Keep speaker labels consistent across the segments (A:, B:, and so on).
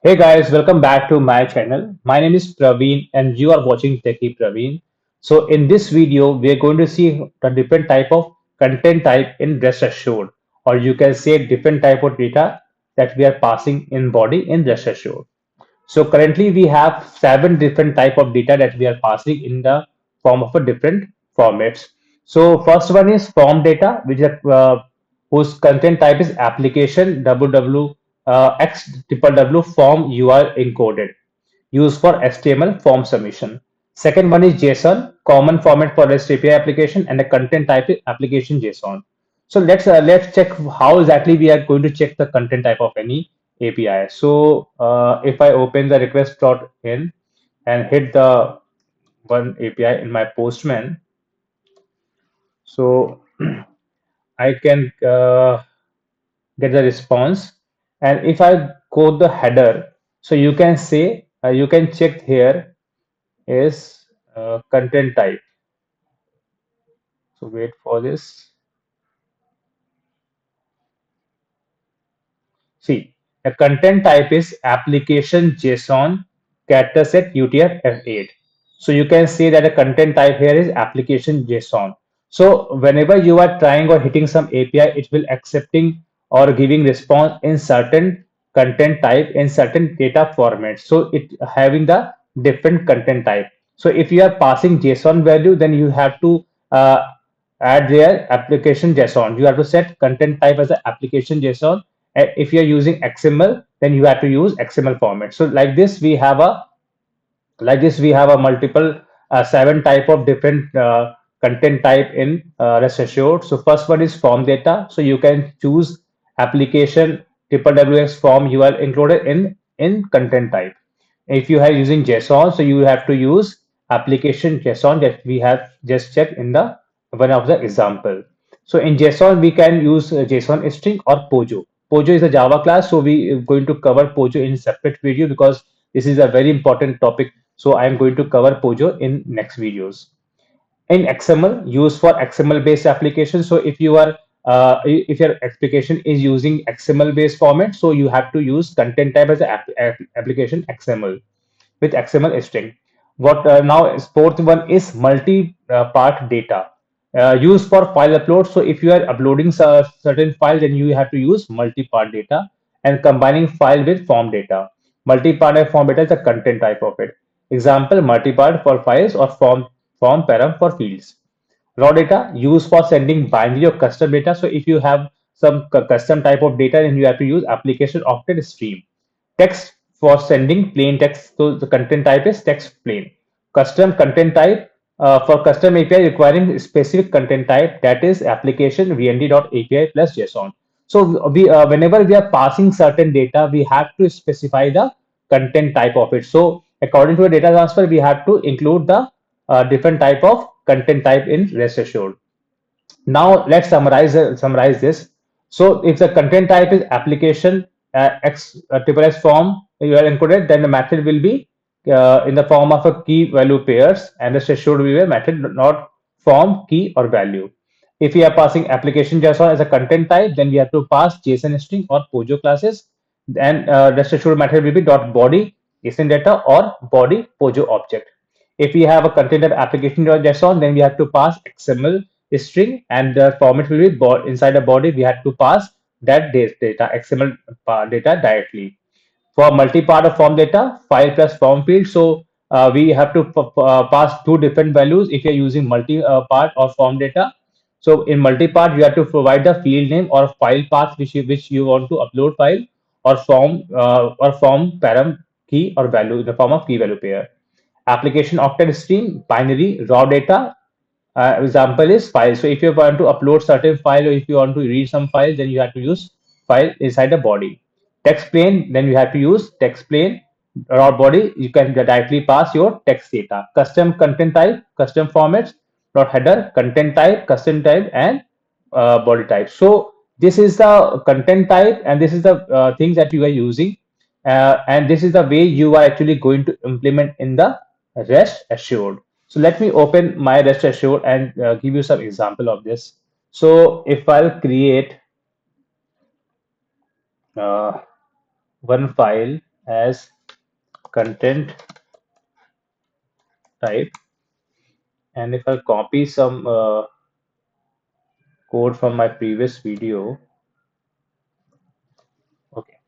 A: Hey guys, welcome back to my channel. My name is Praveen and you are watching Techie Praveen. So in this video, we are going to see the different type of content type in rest assured, or you can say different type of data that we are passing in body in rest assured. So currently we have seven different type of data that we are passing in the form of a different formats. So first one is form data, which is whose content type is application www x triple w form URL encoded, used for HTML form submission. Second one is JSON, common format for REST API application, and the content type is application JSON. So let's check how exactly we are going to check the content type of any API. So if I open the request.in and hit the one API in my Postman, so I can get the response. And if I go the header, so you can say you can check here is content type. So wait for this. See, a content type is application JSON character set UTF-8. So you can say that a content type here is application JSON. So whenever you are trying or hitting some API, it will accepting or giving response in certain content type in certain data formats. So it having the different content type. So if you are passing JSON value, then you have to add their application JSON. You have to set content type as an application JSON. If you're using XML, then you have to use XML format. So like this we have a multiple seven type of different content type in rest assured. So first one is form data. So you can choose application triple ws form you are included in content type. If you are using JSON, so you have to use application JSON that we have just checked in the one of the example. So in JSON, we can use JSON string or Pojo. Pojo is a Java class, so we are going to cover Pojo in separate video because this is a very important topic. So I am going to cover Pojo in next videos. In XML, used for XML based application. So if your application is using XML based format, so you have to use content type as an application XML with XML string. What now is fourth one is multi-part data used for file upload. So if you are uploading certain file, then you have to use multi-part data and combining file with form data. Multi-part and form data is the content type of it. Example: multi-part for files or form param for fields. Raw data used for sending binary or custom data. So if you have some custom type of data, then you have to use application octet stream. Text for sending plain text. So the content type is text plain. Custom content type for custom API requiring specific content type, that is application vnd.api plus JSON. So whenever we are passing certain data, we have to specify the content type of it. So according to a data transfer, we have to include the different type of content type in rest assured. Now let's summarize this. So if the content type is application x triple s form you are encoded, then the method will be in the form of a key value pairs, and the should be a method, not form key or value. If we are passing application JSON as a content type, then we have to pass JSON string or Pojo classes, and the assured method will be dot body JSON data or body Pojo object. If we have a content type application JSON, then we have to pass XML string, and the format will be inside the body. We have to pass that data XML data directly. For multi-part of form data, file plus form field. So we have to pass two different values if you're using multi-part or form data. So in multi-part, you have to provide the field name or file path which you want to upload file, or form param key or value in the form of key value pair. Application octet stream, binary, raw data. Example is file. So if you want to upload certain file, or if you want to read some file, then you have to use file inside the body. Text plain, then you have to use text plain. Raw body, you can directly pass your text data. Custom content type, custom formats, dot header, content type, custom type, and body type. So this is the content type, and this is the things that you are using, and this is the way you are actually going to implement in the rest assured. So let me open my rest assured and give you some example of this. So if I'll create uh, one file as content type. And if I copy some code from my previous video, okay.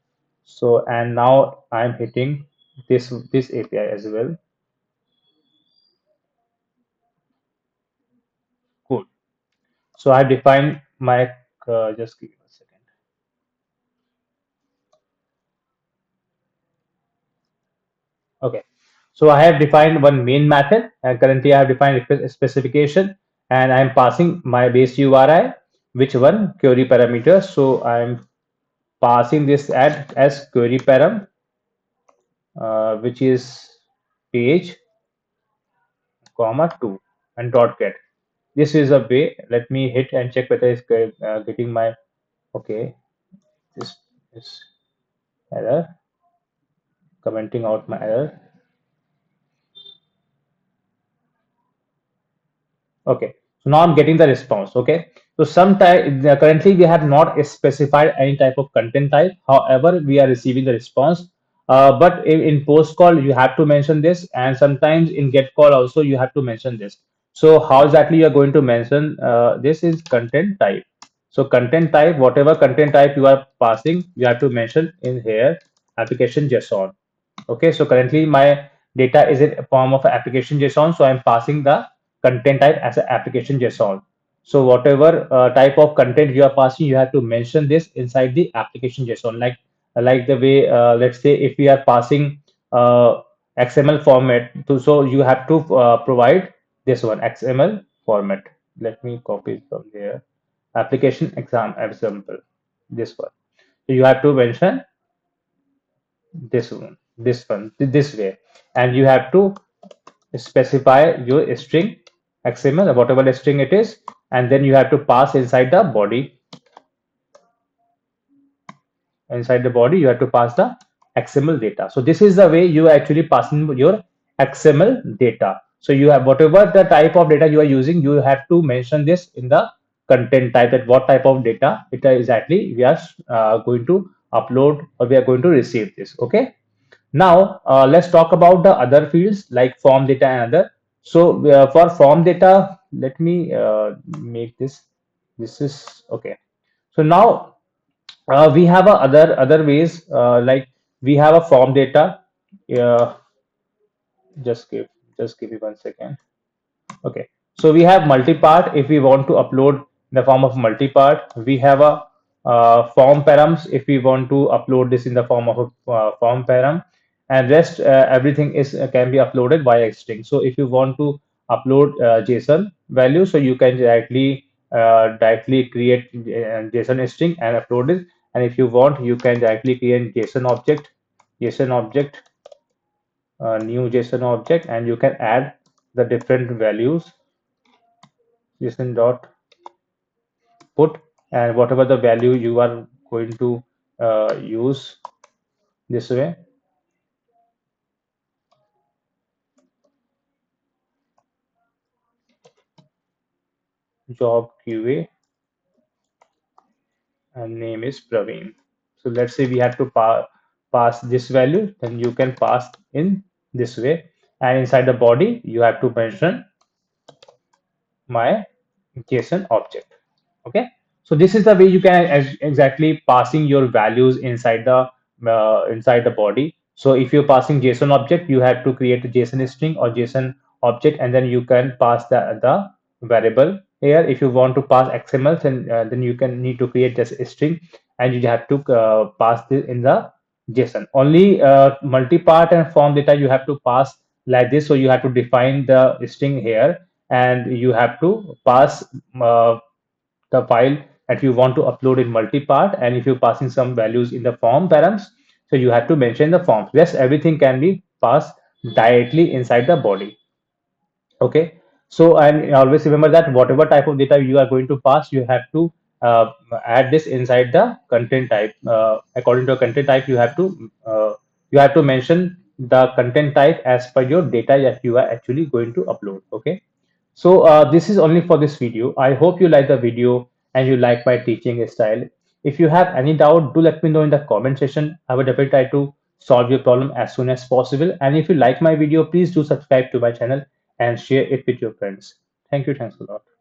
A: So and now I'm hitting this API as well. Cool. So I defined my just give me a second. Okay. So I have defined one main method, and currently I have defined a specification, and I'm passing my base URI, which one query parameter. So I'm passing this as query param, which is page comma 2 and dot get. This is a way. Let me hit and check whether it's getting my okay. This is error, commenting out my error. Okay, so now I'm getting the response. Okay, so sometime currently we have not specified any type of content type. However, we are receiving the response. But in post call you have to mention this, and sometimes in get call also you have to mention this. So how exactly you are going to mention this is content type. So content type, whatever content type you are passing, you have to mention in here application JSON. Okay, so currently my data is in form of application JSON, so I'm passing the content type as an application JSON. So whatever type of content you are passing, you have to mention this inside the application JSON. Like the way, let's say if we are passing XML format, so you have to provide this one XML format. Let me copy it from there. Application example, this one. So you have to mention this way, and you have to specify your string XML, whatever the string it is, and then you have to pass inside the body you have to pass the XML data. So this is the way you actually passing your XML data. So you have whatever the type of data you are using, you have to mention this in the content type, that what type of data exactly we are going to upload or we are going to receive this. Okay. Now, let's talk about the other fields like form data and other. So, for form data, let me make this. This is okay. So now we have a other ways like we have a form data. Uh, just give just give me 1 second. Okay, so we have multi-part. If we want to upload in the form of multi-part, we have a form params. If we want to upload this in the form of a form param, and rest everything is can be uploaded via string. So if you want to upload JSON value, so you can directly create JSON string and upload it. And if you want, you can directly create JSON object, new JSON object, and you can add the different values json dot put, and whatever the value you are going to use this way. Job QA and name is Praveen. So let's say we have to pass this value, then you can pass in this way, and inside the body you have to mention my JSON object. Okay, so this is the way you can exactly passing your values inside the body. So if you're passing JSON object, you have to create a JSON string or JSON object, and then you can pass the variable here. If you want to pass XML, then you can need to create just a string, and you have to pass this in the JSON. Only multi-part and form data you have to pass like this. So you have to define the string here, and you have to pass the file that you want to upload in multi-part. And if you're passing some values in the form params, so you have to mention the forms. Rest everything can be passed directly inside the body. Okay, so and always remember that whatever type of data you are going to pass, you have to add this inside the content type. According to a content type, you have to mention the content type as per your data that you are actually going to upload. Okay, so this is only for this video. I hope you like the video and you like my teaching style. If you have any doubt, do let me know in the comment section. I will definitely try to solve your problem as soon as possible. And if you like my video, please do subscribe to my channel and share it with your friends. Thank you. Thanks a lot.